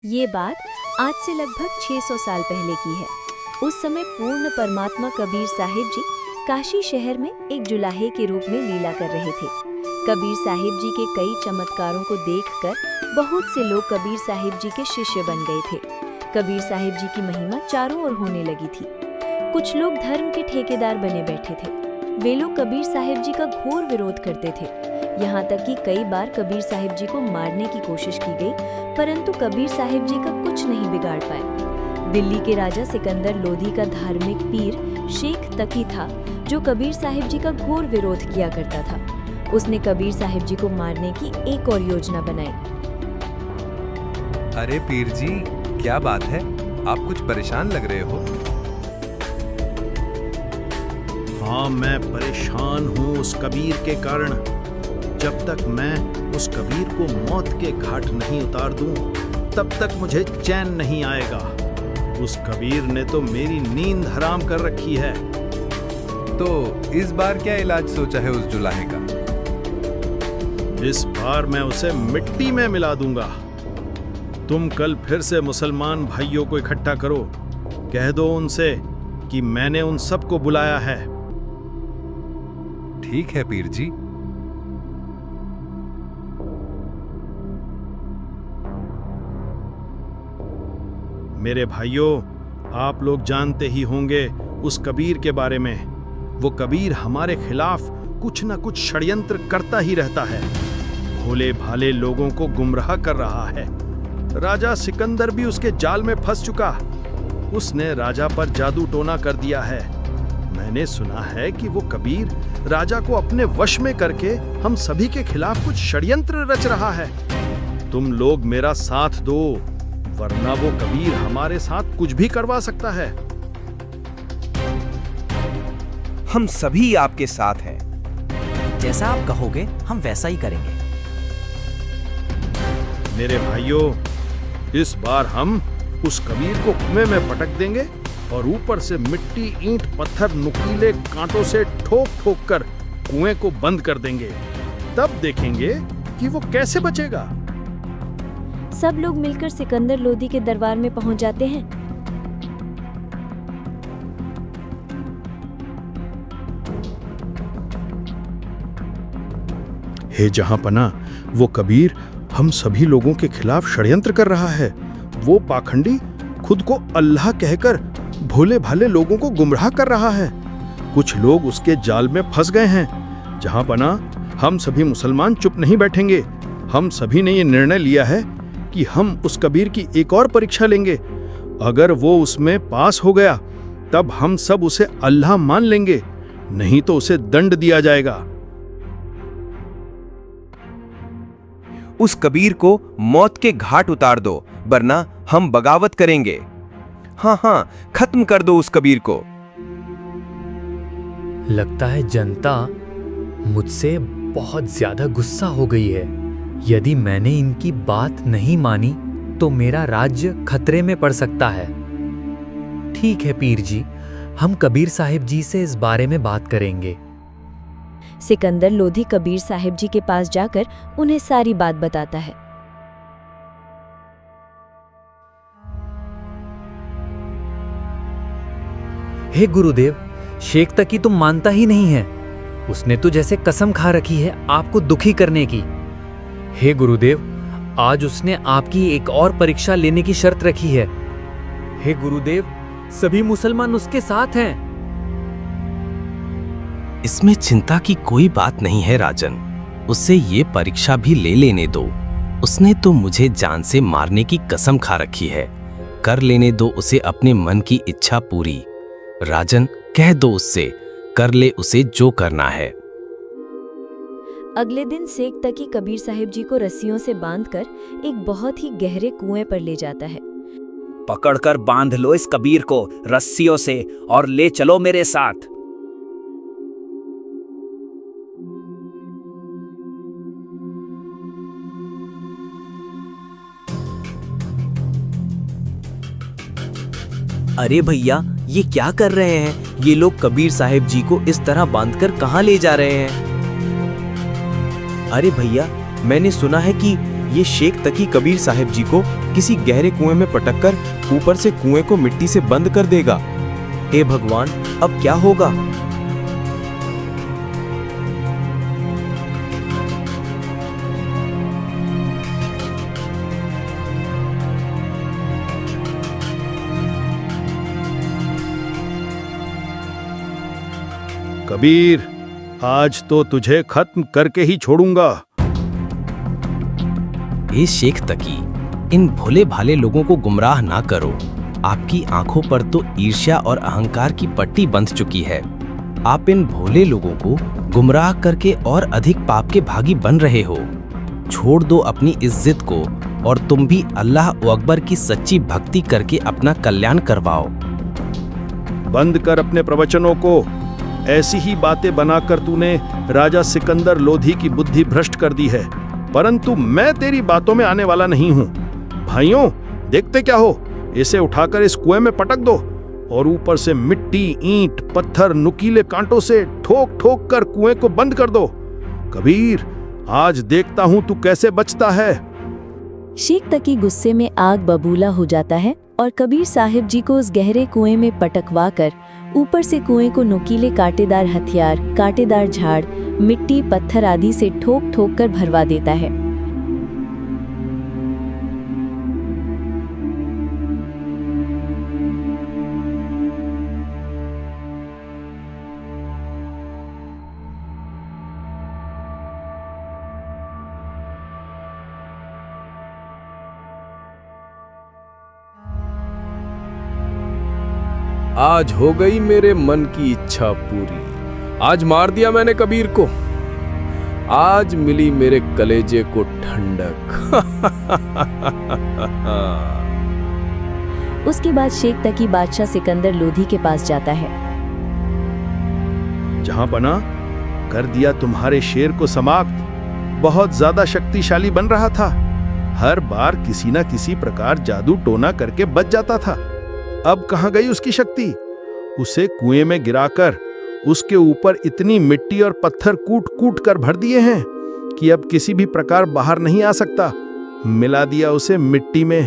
ये बात आज से लगभग 600 साल पहले की है। उस समय पूर्ण परमात्मा कबीर साहिब जी काशी शहर में एक जुलाहे के रूप में लीला कर रहे थे। कबीर साहिब जी के कई चमत्कारों को देखकर बहुत से लोग कबीर साहिब जी के शिष्य बन गए थे। कबीर साहिब जी की महिमा चारों ओर होने लगी थी। कुछ लोग धर्म के ठेकेदार बने बैठे थे। वे लोग कबीर साहिब जी का घोर विरोध करते थे। यहाँ तक कि कई बार कबीर साहिब जी को मारने की कोशिश की गई, परंतु कबीर साहिब जी का कुछ नहीं बिगाड़ पाए। दिल्ली के राजा सिकंदर लोधी का धार्मिक पीर शेख तकी था, जो कबीर साहिब जी का घोर विरोध किया करता था। उसने कबीर साहिब जी को मारने की एक और योजना बनाई। अरे पीर जी, क्या बात है? आप कुछ परेशान लग रहे हो। हाँ, मैं परेशान हूँ उस कबीर के कारण। जब तक मैं उस कबीर को मौत के घाट नहीं उतार दूं, तब तक मुझे चैन नहीं आएगा। उस कबीर ने तो मेरी नींद हराम कर रखी है। तो इस बार क्या इलाज सोचा है उस जुलाहे का? इस बार मैं उसे मिट्टी में मिला दूंगा। तुम कल फिर से मुसलमान भाइयों को इकट्ठा करो। कह दो उनसे कि मैंने उन सबको बुलाया है। ठीक है पीर जी। मेरे भाइयों, आप लोग जानते ही होंगे उस कबीर के बारे में। वो कबीर हमारे खिलाफ कुछ न कुछ षड्यंत्र करता ही रहता है। भोले भाले लोगों को गुमराह कर रहा है। राजा सिकंदर भी उसके जाल में फंस चुका। उसने राजा पर जादू टोना कर दिया है। मैंने सुना है कि वो कबीर राजा को अपने वश में करके हम सभी के खिलाफ कुछ षड्यंत्र रच रहा है। तुम लोग मेरा साथ दो, वरना वो कबीर हमारे साथ कुछ भी करवा सकता है। हम सभी आपके साथ हैं। जैसा आप कहोगे हम वैसा ही करेंगे। मेरे भाइयों, इस बार हम उस कबीर को कुएं में पटक देंगे और ऊपर से मिट्टी, ईंट, पत्थर, नुकीले कांटों से ठोक ठोक कर कुएं को बंद कर देंगे। तब देखेंगे कि वो कैसे बचेगा। सब लोग मिलकर सिकंदर लोधी के दरबार में पहुंच जाते हैं। हे जहांपना, वो कबीर हम सभी लोगों के खिलाफ षड्यंत्र कर रहा है। वो पाखंडी खुद को अल्लाह कहकर भोले भाले लोगों को गुमराह कर रहा है। कुछ लोग उसके जाल में फंस गए हैं। जहांपना, हम सभी मुसलमान चुप नहीं बैठेंगे। हम सभी ने ये निर्णय लिया है कि हम उस कबीर की एक और परीक्षा लेंगे। अगर वो उसमें पास हो गया, तब हम सब उसे अल्लाह मान लेंगे, नहीं तो उसे दंड दिया जाएगा। उस कबीर को मौत के घाट उतार दो, वरना हम बगावत करेंगे। हाँ, खत्म कर दो उस कबीर को। लगता है जनता मुझसे बहुत ज्यादा गुस्सा हो गई है। यदि मैंने इनकी बात नहीं मानी तो मेरा राज्य खतरे में पड़ सकता है। ठीक है पीर जी, हम कबीर साहिब जी से इस बारे में बात करेंगे। सिकंदर लोधी कबीर साहिब जी के पास जाकर उन्हें सारी बात बताता है। हे गुरुदेव, शेख तकी तुम मानता ही नहीं है। उसने तो जैसे कसम खा रखी है आपको दुखी करने की। हे गुरुदेव, आज उसने आपकी एक और परीक्षा लेने की शर्त रखी है। हे गुरुदेव, सभी मुसलमान उसके साथ हैं। इसमें चिंता की कोई बात नहीं है राजन। उससे ये परीक्षा भी ले लेने दो। उसने तो मुझे जान से मारने की कसम खा रखी है। कर लेने दो उसे अपने मन की इच्छा पूरी। राजन, कह दो उससे, कर ले उसे जो करना है। अगले दिन शेख तकी कबीर साहिब जी को रस्सियों से बांधकर एक बहुत ही गहरे कुएं पर ले जाता है। पकड़कर बांध लो इस कबीर को रस्सियों से और ले चलो मेरे साथ। अरे भैया, ये क्या कर रहे हैं? ये लोग कबीर साहिब जी को इस तरह बांधकर कहां ले जा रहे हैं? अरे भैया, मैंने सुना है कि ये शेख तकी कबीर साहिब जी को किसी गहरे कुएं में पटककर ऊपर से कुएं को मिट्टी से बंद कर देगा। हे भगवान, अब क्या होगा? कबीर, आज तो तुझे खत्म करके ही छोड़ूंगा। ए शेख तकी, इन भोले भाले लोगों को गुमराह ना करो। आपकी आंखों पर तो ईर्ष्या और अहंकार की पट्टी बंध चुकी है। आप इन भोले लोगों को गुमराह करके और अधिक पाप के भागी बन रहे हो। छोड़ दो अपनी इज्जत को और तुम भी अल्लाह अकबर की सच्ची भक्ति करके अपना कल्याण करवाओ। बंद कर अपने प्रवचनों को। ऐसी ही बातें बनाकर तूने राजा सिकंदर लोधी की बुद्धि भ्रष्ट कर दी है, परंतु मैं तेरी बातों में आने वाला नहीं हूं। भाइयों, देखते क्या हो, इसे उठाकर इस कुएं में पटक दो और ऊपर से मिट्टी, ईंट, पत्थर, नुकीले कांटों से ठोक ठोक कर कुएं को बंद कर दो। कबीर, आज देखता हूं तू कैसे बचता है। शेख तकी गुस्से में आग बबूला हो जाता है और कबीर साहिब जी को उस गहरे कुएं में पटकवा कर ऊपर से कुएं को नुकीले कांटेदार हथियार, कांटेदार झाड़, मिट्टी, पत्थर आदि से ठोक ठोक कर भरवा देता है। आज हो गई मेरे मन की इच्छा पूरी। आज मार दिया मैंने कबीर को। आज मिली मेरे कलेजे को ठंडक। उसके बाद शेख तकी बादशाह सिकंदर लोधी के पास जाता है। जहां बना कर दिया तुम्हारे शेर को समाप्त। बहुत ज्यादा शक्तिशाली बन रहा था। हर बार किसी न किसी प्रकार जादू टोना करके बच जाता था। अब कहां गई उसकी शक्ति? उसे कुएं में गिराकर उसके ऊपर इतनी मिट्टी और पत्थर कूट कूट कर भर दिए हैं कि अब किसी भी प्रकार बाहर नहीं आ सकता। मिला दिया उसे मिट्टी में।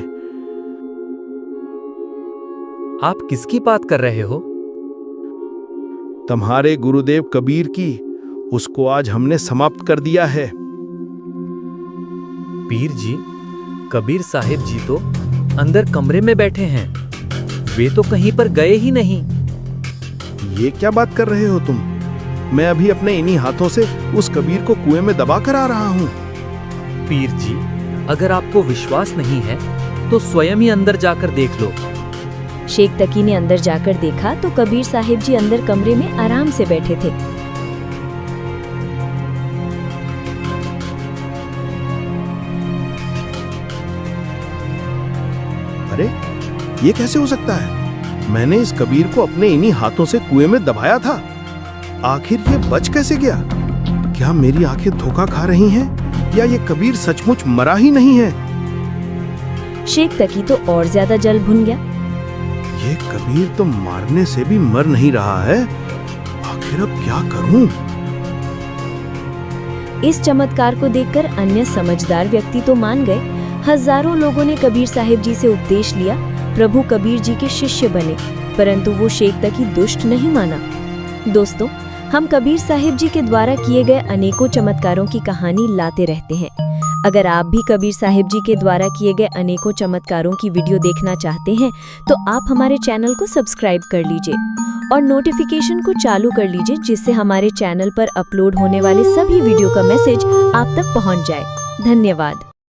आप किसकी बात कर रहे हो? तुम्हारे गुरुदेव कबीर की। उसको आज हमने समाप्त कर दिया है। पीर जी, कबीर साहिब जी तो अंदर कमरे में बैठे हैं। वे तो कहीं पर गए ही नहीं। ये क्या बात कर रहे हो तुम? मैं अभी अपने इन्हीं हाथों से उस कबीर को कुएं में दबा कर आ रहा हूं। पीर जी, अगर आपको विश्वास नहीं है तो स्वयं ही अंदर जाकर देख लो। शेख तकी ने अंदर जाकर देखा तो कबीर साहिब जी अंदर कमरे में आराम से बैठे थे। अरे, ये कैसे हो सकता है? मैंने इस कबीर को अपने इन्हीं हाथों से कुएं में दबाया था। आखिर ये बच कैसे गया? क्या मेरी आंखें धोखा खा रही हैं या ये कबीर सचमुच मरा ही नहीं है? शेख तकी तो और ज्यादा जल भुन गया। ये कबीर तो मारने से भी मर नहीं रहा है। आखिर अब क्या करूं? इस चमत्कार को देखकर अन्य समझदार व्यक्ति तो मान गए। हजारों लोगों ने कबीर साहिब जी से उपदेश लिया, प्रभु कबीर जी के शिष्य बने, परंतु वो शेख तकी दुष्ट नहीं माना। दोस्तों, हम कबीर साहिब जी के द्वारा किए गए अनेकों चमत्कारों की कहानी लाते रहते हैं। अगर आप भी कबीर साहिब जी के द्वारा किए गए अनेकों चमत्कारों की वीडियो देखना चाहते हैं तो आप हमारे चैनल को सब्सक्राइब कर लीजिए और नोटिफिकेशन को चालू कर लीजिए, जिससे हमारे चैनल पर अपलोड होने वाले सभी वीडियो का मैसेज आप तक पहुंच जाए। धन्यवाद।